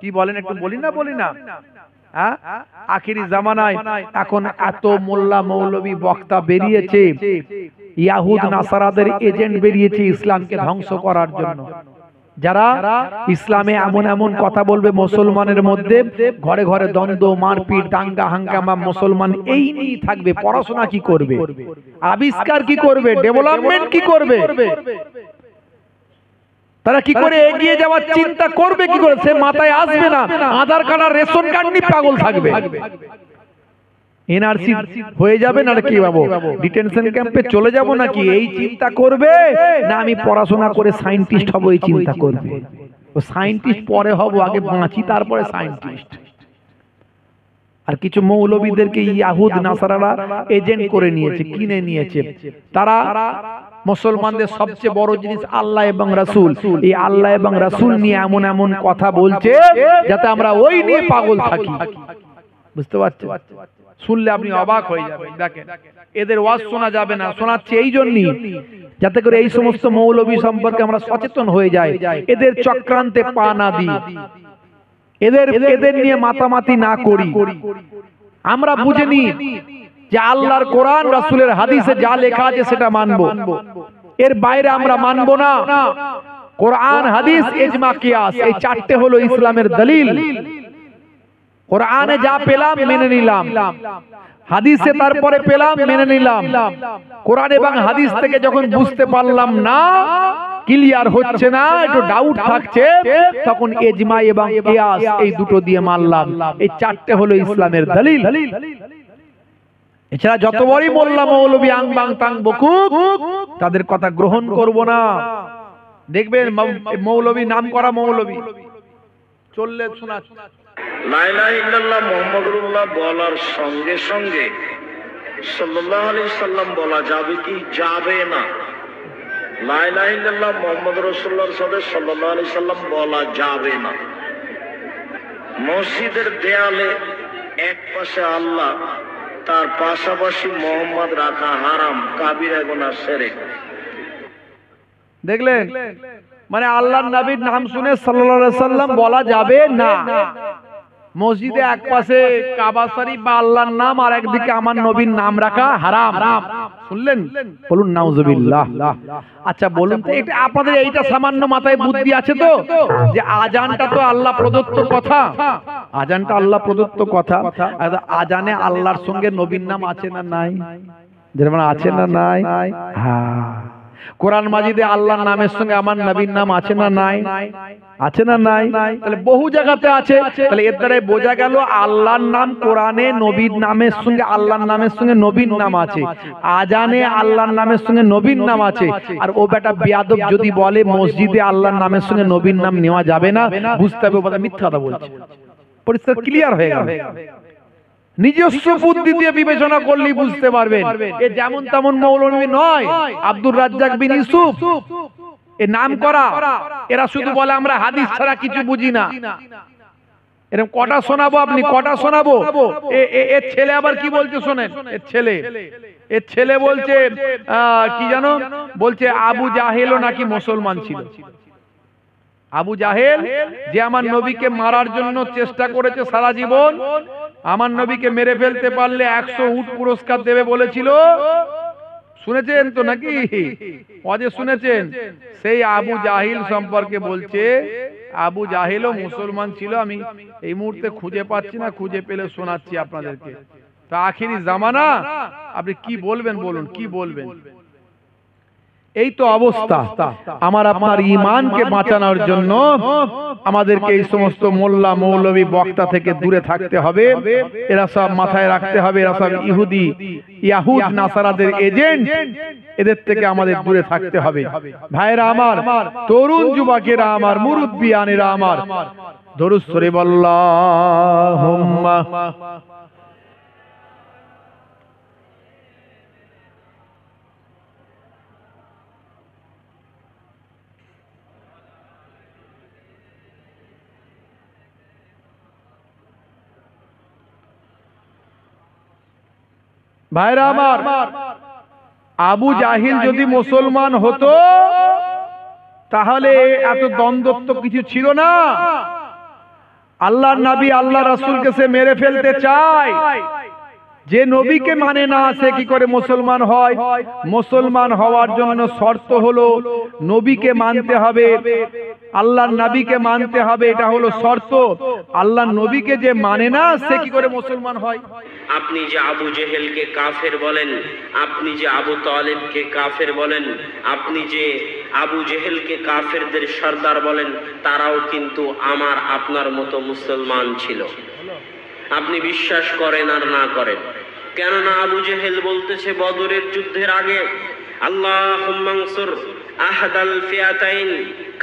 কি বলেন একটু? বলি না বলি না? হ্যাঁ, আখিরি জামানায় এখন এত মোল্লা মৌলবী বক্তা বেরিয়েছে, ইয়াহুদ নাসারাদের এজেন্ট বেরিয়েছে ইসলামকে ধ্বংস করার জন্য, যারা ইসলামে এমন এমন কথা বলবে মুসলমানের মধ্যে ঘরে ঘরে দ্বন্দ্ব, মারপিট, দাঙ্গা হাঙ্গামা, মুসলমান এই নিয়ে থাকবে। পড়াশোনা কি করবে? আবিষ্কার কি করবে? ডেভেলপমেন্ট কি করবে? তারা কি করে এগিয়ে যাওয়ার চিন্তা করবে কি করে? সে মাথায় আসবে না। আধার কার্ড আর রেশন কার্ড নিয়ে পাগল থাকবে। এনআরসি হয়ে যাবে না কি বাবু, ডিটেনশন ক্যাম্পে চলে যাব নাকি, এই চিন্তা করবে না আমি পড়াশোনা করে সায়েন্টিস্ট হব, এই চিন্তা করবে। ও সায়েন্টিস্ট পরে হব, আগে বাঁচি তারপরে সায়েন্টিস্ট। আর কিছু মৌলবীদেরকে ইয়াহুদ নাসারারা এজেন্ট করে নিয়েছে, কিনে নিয়েছে। তারা মুসলমানদের সবচেয়ে বড় জিনিস আল্লাহ এবং রাসূল, এই আল্লাহ এবং রাসূল নিয়ে এমন এমন কথা বলছে যাতে আমরা ওই নিয়ে পাগল থাকি। বুঝতে পারছেন? শুনলে আপনি অবাক হয়ে যাবেন। দেখেন, এদের ওয়াজ শোনা যাবে না, শোনাচ্ছে এই জন্যই যাতে করে এই সমস্ত মৌলবী সম্পর্কে আমরা সচেতন হয়ে যাই, এদের চক্রান্তে পা না দিই, এদের নিয়ে মাতামাতি না করি। আমরা বুঝে নিই যে আল্লাহর কোরআন রাসূলের হাদিসে যা লেখা আছে সেটা মানবো, এর বাইরে আমরা মানবো না। কোরআন, হাদিস, ইজমা, কিয়াস, এই চারটে হলো ইসলামের দলিল। কোরআনে যা পেলাম মেনে নিলাম, হাদিসে তারপরে পেলাম মেনে নিলাম। কোরআন এবং হাদিস থেকে যখন বুঝতে পারলাম না, ক্লিয়ার হচ্ছে না, একটু ডাউট থাকছে, তখন ইজমা এবং কিয়াস এই দুটো দিয়ে মানলাম। এই চারটে হলো ইসলামের দলিল। এছাড়া যত বড়ই মোল্লা মৌলবী আং বাং তাং বকুক, তাদের কথা গ্রহণ করব না। দেখবেন মৌলবী, নাম করা মৌলবী চললে শোনা, লা ইলাহা ইল্লাল্লাহ মুহাম্মাদুর রাসূলুল্লাহ বলার সঙ্গে সঙ্গে সাল্লাল্লাহু আলাইহি সাল্লাম বলা যাবে কি যাবে না? লা ইলাহা ইল্লাল্লাহ মুহাম্মাদুর রাসূলুল্লাহর সাথে সাল্লাল্লাহু আলাইহি সাল্লাম বলা যাবে না। মসজিদের দেয়ালে এক পাশে আল্লাহ, তার পাশাপাশি মোহাম্মদ রাখা হারাম, কাবিরা গুনাহ, শিরক। দেখলেন? মানে আল্লাহর নবীর নাম শুনে সাল্লাল্লাহু আলাইহি সাল্লাম বলা যাবে না। মসজিদে এক পাশে কাবা শরীফ বা আল্লাহর নাম, আর একদিকে আমার নবীর নাম রাখা হারাম। শুনলেন? বলুন নাউজুবিল্লাহ। আচ্ছা বলুন তো, এটা আপনাদের এইটা সামান্য মাথায় বুদ্ধি আছে তো, যে আজানটা তো আল্লাহ প্রদত্ত কথা, আজানটা আল্লাহ প্রদত্ত কথা, আজানে আল্লাহর সঙ্গে নবীর নাম আছে না নাই? যেমন আছে না নাই? হ্যাঁ। কোরআন মাজিদে আল্লাহর নামের সঙ্গে আমার নবীর নাম আছে না নাই? আছে না নাই? তাহলে বহু জায়গাতে আছে। তাহলে এর দ্বারা বোঝা গেল আল্লাহর নাম কোরআনে নবীর নামের সঙ্গে, আল্লাহর নামের সঙ্গে নবীর নাম আছে, আজানে আল্লাহর নামের সঙ্গে নবীর নাম আছে। আর ও বেটা বেয়াদব যদি বলে মসজিদে আল্লাহর নামের সঙ্গে নবীর নাম নেওয়া যাবে না, বুঝতে হবে ও মিথ্যা কথা বলছে। পরিষ্কার ক্লিয়ার হয়ে গেল। নিজস্ব বুদ্ধি দিয়ে বিবেচনা করলেই বুঝতে পারবেন এ যেমন তেমন মৌলবী নয়। আব্দুর রাজ্জাক বিন ইউসুফ এ নাম করা, এরা শুধু বলে আমরা হাদিস ছাড়া কিছু বুঝি না। এরকম কটা শোনাবো আপনি, কটা শোনাবো? এর ছেলে আবার কি বলছে শোনেন। এর ছেলে বলছে কি জানো, বলছে আবু জাহেলও নাকি মুসলমান ছিল। আবু জাহেল যে আমার নবীকে মারার জন্য চেষ্টা করেছে সারা জীবন, আমার নবীকে মেরে ফেলতে পারলে 100 উট পুরস্কার দেবে বলেছিল, শুনেছেন তো নাকি? অজে শুনেছেন? সেই আবু জাহিল সম্পর্কে বলছে আবু জাহেলও মুসলমান ছিল। আমি এই মুহূর্তে খুঁজে পাচ্ছি না, খুঁজে পেলে শোনাচ্ছি আপনাদেরকে। তা আখিরি জামানা, আপনি কি বলবেন বলুন, কি বলবেন? এই তো অবস্থা। আমার আপনার ঈমানকে বাঁচানোর জন্য আমাদেরকে এই সমস্ত মোল্লা মৌলবী বক্তা থেকে দূরে থাকতে হবে। এরা সব মাথায় রাখতে হবে, এরা সব ইহুদি ইয়াহুদ নাসারাদের এজেন্ট, এদের থেকে আমাদের দূরে থাকতে হবে। ভাইরা আমার, তরুণ যুবকেরা আমার, মুরব্বিয়ানেরা আমার, দরুদ শরীফ আল্লাহুম্মা। ভাইরা আমার, আবু জাহিল যদি মুসলমান হতো তাহলে এত দ্বন্দ্ব কিছু ছিল না। আল্লাহর নবী আল্লাহ রাসূলকে সে মেরে ফেলতে চায়। যে নবীকে মানে না সে কি করে মুসলমান হয়? মুসলমান হওয়ার জন্য শর্ত হলো নবীকে মানতে হবে, আল্লাহর নবীকে মানতে হবে, এটা হলো শর্ত। আল্লাহর নবীকে যে মানে না সে কি করে মুসলমান হয়? আপনি যে আবু জেহেলকে কাফের বলেন, আপনি যে আবু তালেবকে কাফের বলেন, আপনি যে আবু জেহেলকে কাফেরদের সর্দার বলেন, তারাও কিন্তু আমার আপনার মতো মুসলমান ছিল। আপনি বিশ্বাস করেন আর না করেন, কেননা আবু জেহেল বলতেছে বদরের যুদ্ধের আগে, আল্লাহুম্মা আনসুর আহদাল ফিয়াতাইন।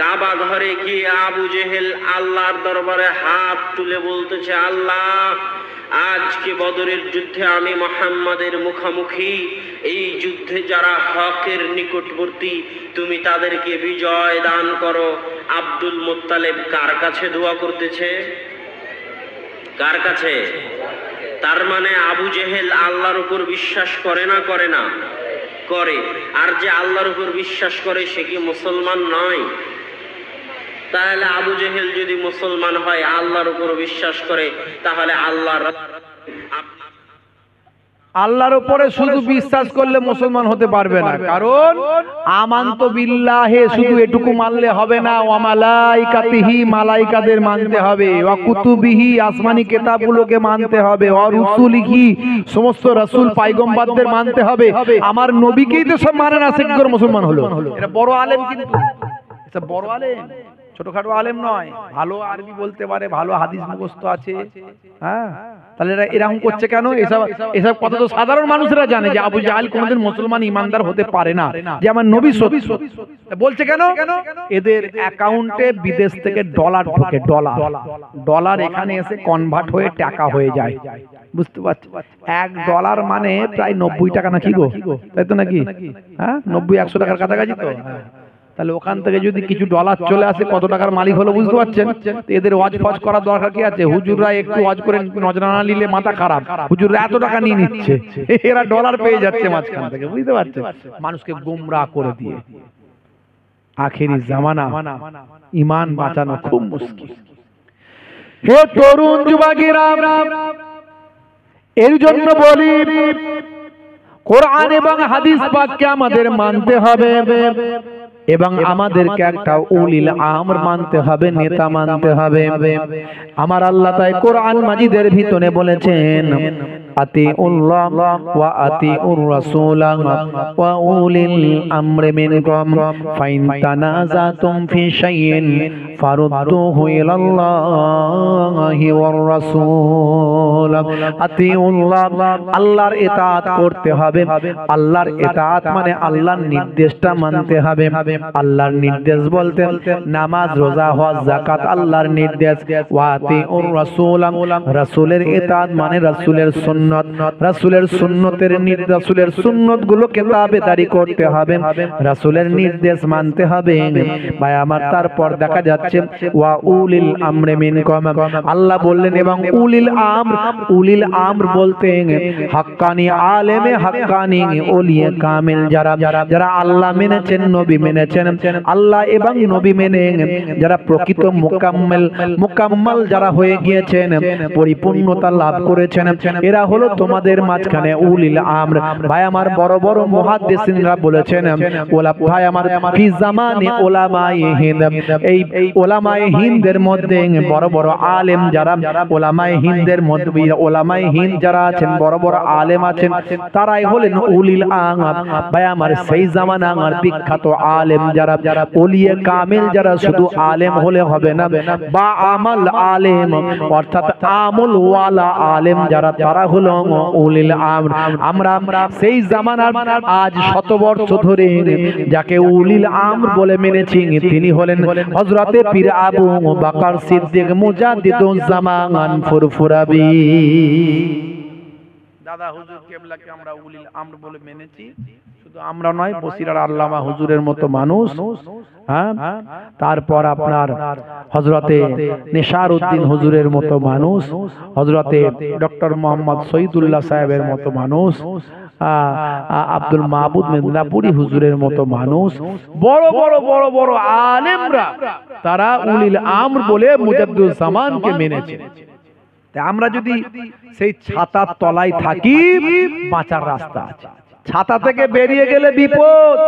কাবা ঘরে গিয়ে আবু জেহেল আল্লাহর দরবারে হাত তুলে বলতেছে, আল্লাহ, আজকে বদরের যুদ্ধে আমি মুহাম্মাদের মুখোমুখি, এই যুদ্ধে যারা হকের নিকটবর্তী তুমি তাদেরকে বিজয় দান করো। আব্দুল মুত্তালিব কার কাছে দোয়া করতেছে? কার কাছে? তার মানে আবু জেহেল আল্লাহর উপর বিশ্বাস করে না করে না? করে। আর যে আল্লাহর উপর বিশ্বাস করে সে কি মুসলমান নয়? তাহলে আবু জেহেল যদি মুসলমান হয়, আল্লাহর উপর বিশ্বাস করে, তাহলে আল্লাহর উপরে শুধু বিশ্বাস করলে মুসলমান হতে পারবে না। কারণ আমানতু বিল্লাহি শুধু এটুকু মানলে হবে না, ওয়া মালাইকাতিহি মালাইকাদের মানতে হবে, ওয়া কুতুবিহি আসমানি কিতাবগুলোকে মানতে হবে, ওয়া রুসুলিহি সমস্ত রাসূল পয়গম্বরদের মানতে হবে। আমার নবীকেই তো সব মানে না, সে কি করে মুসলমান হলো? এটা বড় আলেম, কিন্তু এটা বড় আলেম, ছোটখাটো আলেম নয়। ভালো আরবি বলতে পারে, ভালো হাদিস মুখস্থ আছে। হ্যাঁ, তাহলে এরা এরকম করছে কেন? এসব কথা তো সাধারণ মানুষরা জানে যে আবু জাহেল কোনোদিন মুসলমান ইমানদার হতে পারে না, যে আমার নবী সত্য। বলছে কেন? এদের অ্যাকাউন্টে বিদেশ থেকে ডলার ঢোকে, ডলার এখানে এসে কনভার্ট হয়ে টাকা হয়ে যায়। বুঝতে পারছি, $1 মানে প্রায় 90 টাকা নাকি গো? তাই তো নাকি? হ্যাঁ, 90-100 টাকার কাছাকাছি তো। তাহলে ওখান থেকে যদি কিছু ডলার চলে আসে, কত টাকার মালিক হলো বুঝতে পারছেন? এদের ওয়াজ ফজ করার দরকার কি আছে? হুজুররা একটু ওয়াজ করে নজরানা নিলে মাথা খারাপ, হুজুররা এত টাকা নিয়ে নিচ্ছে, এরা ডলার পেয়ে যাচ্ছে মাঝখান থেকে। বুঝতে পারছেন? মানুষকে গোমরাহ করে দিয়ে আখেরি জামানা ঈমান বাঁচানো খুব মুশকিল। হে তরুণ যুবকেরা, এর জন্য বলি কোরআন এবং হাদিস পাককে আমাদের মানতে হবে, এবং আমাদেরকে একটা উলিল আমর মানতে হবে, নেতা মানতে হবে। আমার আল্লাহ তাই কোরআন মাজিদের ভিতরে বলেছেন, আতিউল্লাহ ওয়া আতিউর রাসূল ওয়া উলিল আমরি মিনকুম ফাইন তানাজাতুম ফি শাইইন ফারুদ্দুহু ইলাল্লাহি ওয়ার রাসূল। আতিউল্লাহ, আল্লাহর ইতাআত করতে হবে। আল্লাহর ইতাআত মানে আল্লাহর নির্দেশটা মানতে হবে। আল্লাহর নির্দেশ বলতে নামাজ, রোজা, হজ, যাকাত আল্লাহর নির্দেশ। ওয়া আতিউর রাসূল, রাসূলের ইতাআত মানে রাসূলের সুন্নাত, রাসূলের সুন্নতের নির্দেশ, রাসূলের সুন্নতগুলোকে তাবেদারি করতে হবে, রাসূলের নির্দেশ মানতে হবে। ভাই আমার, তারপর দেখা যাচ্ছে ওয়া উলিল আমরি মিনকুম, আল্লাহ বললেন এবং উলিল আমর। উলিল আমর বলতে হাক্কানি আলেমে হাক্কানি ওলিয়ে কামিল, যারা আল্লাহ মেনেছেন, নবী মেনেছেন, আল্লাহ এবং নবী মেনে যারা প্রকৃত মুকাম্মাল যারা হয়ে গিয়েছেন, পরিপূর্ণতা লাভ করেছেন, এরা হলো তোমাদের মাঝখানে উলিল আমর। ভাই আমার বড় বড় মুহাদ্দিসিনরা বলেছেন ভাই আমার ফি জামানে উলামায়ে হিন্দ, এই উলামায়ে হিন্দের মধ্যে বড় বড় আলেম যারা, উলামায়ে হিন্দের মধ্যে উলামায়ে হিন্দ যারা আছেন, বড় বড় আলেম আছেন, তারাই হলেন উলিল আমর। ভাই আমার সেই জামানার বিখ্যাত আলেম যারা, ওলিয়ে কামিল যারা, শুধু আলেম হলে হবে না, বা আমল আলেম অর্থাৎ আমল ওয়ালা আলেম যারা, তারা হলো উলিল আমর। আমরা সেই জামানার আজ শতবর্ষ ধরে যাকে উলিল আমর বলে মেনেছি, তিনি হলেন হযরতে পীর আবু বকর সিদ্দিক মুজাদ্দিদুজ জামান ফুরফুরাবি। দাদা হুজুর কেবলাকে আমরা উলিল আমর বলে মেনেছি, শুধু আমরা নয়, বসিরার আল্লামা হুজুরের মতো মানুষ, হ্যাঁ, তারপর আপনার হযরতে নিশার উদ্দিন হুজুরের মতো মানুষ, হযরতে ডক্টর মোহাম্মদ শহীদুল্লাহ সাহেবের মতো মানুষ, আব্দুল মাহবুব মেদিনীপুরি হুজুরের মতো মানুষ, বড় বড় বড় বড় আলেমরা তারা উলিল আমর বলে মুজাদ্দিদুজ জামানকে মেনেছে। আমরা যদি সেই ছাতার তলায় থাকি, বাঁচার রাস্তা আছে। ছাতা থেকে বেরিয়ে গেলে বিপদ।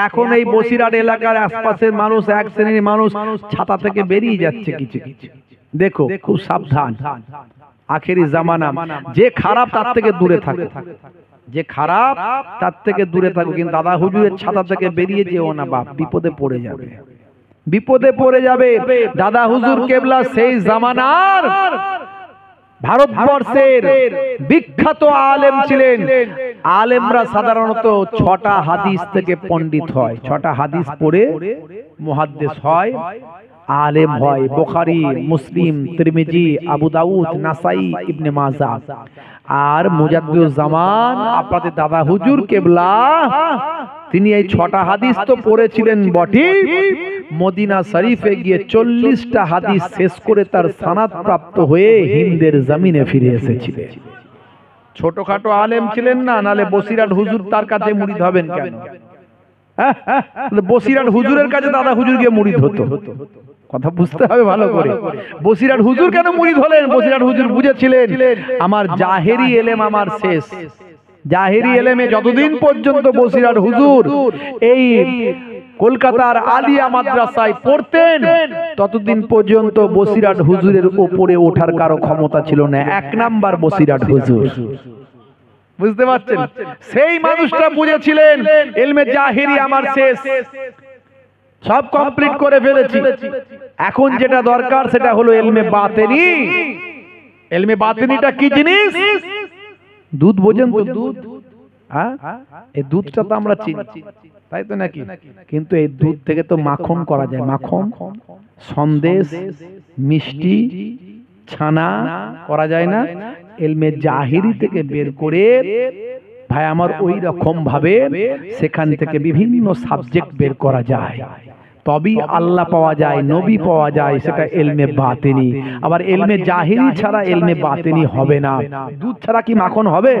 এখন এই বসিরহাট এলাকার আশপাশের মানুষ, এক শ্রেণীর মানুষ ছাতা থেকে বেরিয়ে যাচ্ছে কিছু কিছু। দেখো, খুব সাবধান, আখেরি জামানা। যে খারাপ তার থেকে দূরে থাকে, যে খারাপ তার থেকে দূরে থাকো। কিন্তু দাদা হুজুরের ছাতা থেকে বেরিয়ে যেও না বাপ, বিপদে পড়ে যাবে, বিপদে পড়ে যাবে। দাদা হুজুর কেবলা সেই জামানার ভারতবর্ষের বিখ্যাত আলেম ছিলেন। আলেমরা সাধারণত 6টা হাদিস থেকে পণ্ডিত হয়, 6টা হাদিস পড়ে মুহাদ্দিস হয়, আলেম হয়। বুখারী, মুসলিম, তিরমিজি, আবু দাউদ, নাসাই, ইবনে মাজাহ। আর মুজাদ্দিদুজ জামান আপনাদের দাদা হুজুর কেবলা, তিনি এই 6টা হাদিস তো পড়েছিলেন বটে, মদিনা শরীফে গিয়ে 40টা হাদিস শেষ করে তার সনদ প্রাপ্ত হয়ে হিন্দের জমিনে ফিরে এসেছিলেন। ছোটখাটো আলেম ছিলেন না, নালে বসিরহাট হুজুর তার কাছে মুরিদ হবেন কেন? বসিরহাট হুজুরের কাছে দাদা হুজুর গিয়ে মুরিদ হতো। কথা বুঝতে হবে ভালো করে। বসিরহাট হুজুর কেন মুরিদ হলেন? বসিরহাট হুজুর বুঝেছিলেন আমার জাহেরি এলেম আমার শেষ। জাহেরি এলেমে যতদিন পর্যন্ত বসিরহাট হুজুর এই কলকাতার আলিয়া মাদ্রাসায় পড়তেন, ততদিন পর্যন্ত বসিরহাট হুজুরের উপরে ওঠার কারো ক্ষমতা ছিল না। 1 নাম্বার বসিরহাট হুজুর। বুঝতে পারছেন? সেই মানুষটা বুঝেছিলেন ইলমে জাহেরি আমার শেষ, সব কমপ্লিট করে ফেলেছি, এখন যেটা দরকার সেটা হলো ইলমে বাতিনি। ইলমে বাতিনিটা কি জিনিস? দুধ বোঝেন তো? দুধ, হ্যাঁ, এই দুধটা তো আমরা চিনি, তাই তো নাকি? কিন্তু এই দুধ থেকে তো মাখন করা যায়, মাখন, সন্দেশ, মিষ্টি, ছানা করা যায় না? ইলমে জাহিরি থেকে বের করে ভাই আমার ওই রকম ভাবে সেখান থেকে বিভিন্ন সাবজেক্ট বের করা যায়, তবেই আল্লাহ পাওয়া যায়, নবী পাওয়া যায়, সেটা ইলমে বাতিনি। আবার ইলমে জাহিরি ছাড়া ইলমে বাতিনি হবে না। দুধ ছাড়া কি মাখন হবে?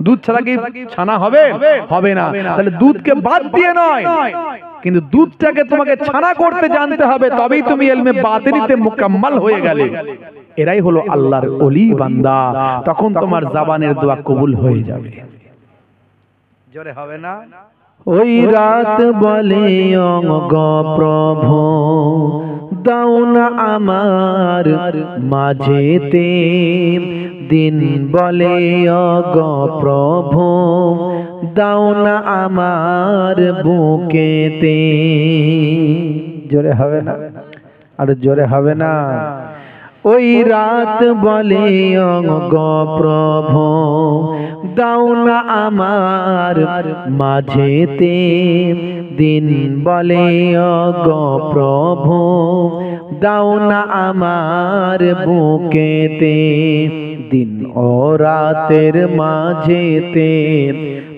দুধ ছাড়া কি ছানা হবে? হবে না। তাহলে দুধকে বাদ দিয়ে নয়, কিন্তু দুধটাকে তোমাকে ছানা করতে জানতে হবে, তবেই তুমি ইলমে বাতিনিতে মুকাম্মাল হয়ে গেলে। এরাই হলো আল্লাহর ওলি বান্দা। তখন তোমার জবানের দোয়া কবুল হয়ে যাবে। জোরে হবে না? ওই রাত বলে অঙ্গ প্রভু দাও না আমার মাঝেতে, দিন বলে অঙ্গ প্রভু দাও না আমার বুকেতে। জোরে হবে না? আর জোরে হবে না? ওই রাত বলে অঙ্গ প্রভু দাও না আমার মাঝেতে, দিন বলে অঙ্গ প্রভু দাও না আমার বুকেতে, দিন ও রাতের মাঝেতে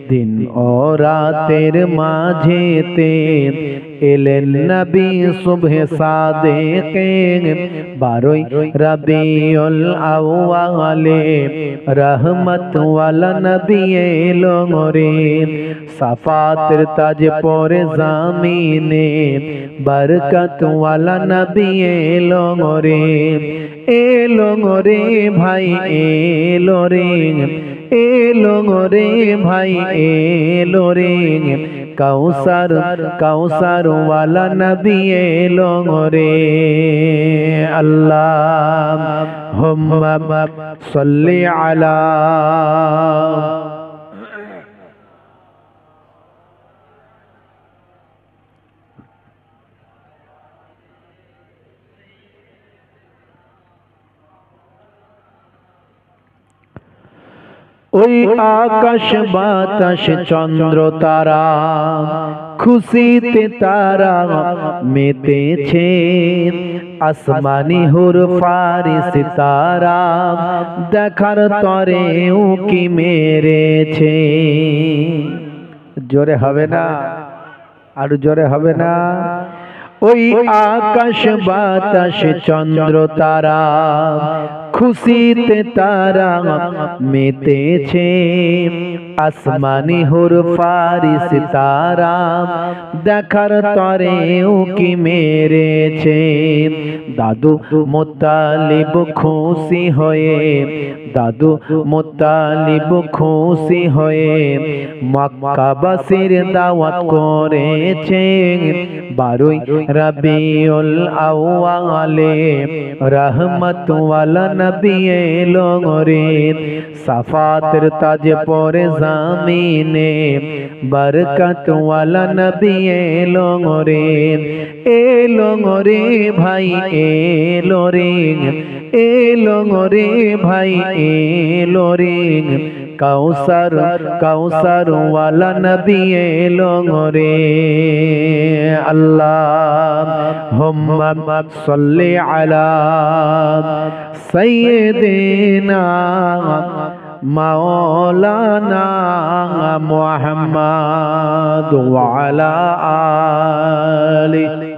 দিন ও রাতের মাঝেতে এলেন নবী সুবহে সাদেকে 12 রবিউল আউয়ালে রহমত ওয়ালা নবী এলো রে সাফাতের তাজ পরে জামিনে বরকত ওয়ালা নবী এলো রে ভাই এলো রে ভাই এলো রে কাউসার ওয়ালা নবী এলো রে আল্লাহুম্মা সাল্লি আলা ওই আকাশ বাতাস চন্দ্র তারা খুশিতে তারা মেতেছে আসমানি হুর ফারিস তারা দেখার তরে উকি মেরেছে। জোরে হবে না, আর জোরে হবে না। ওই আকাশ বাতাস চন্দ্র তারা খুশিতে তারা মেতেছে আসমানি হুর ফারিস তারা দেখার তরে উকি মেরেছে। দাদু মুত্তালিব খুশি হয়ে খুশি হয়ে মক্কাবাসীর দাওয়াত করেছে। 12 রবিউল আউয়ালে রহমত ওয়ালা নবী এলো রে সাফাতের তাজ পরে জামিনে বরকত ওয়ালা নবী এলো রে ভাই এলো রে ভাই এলো রে কাউসার ওয়ালা নবী এলো রে আল্লাহুম্মা সাল্লি আলা সাইয়্যিদিনা মাওলানা মুহাম্মদ ওয়া আলা আলিহি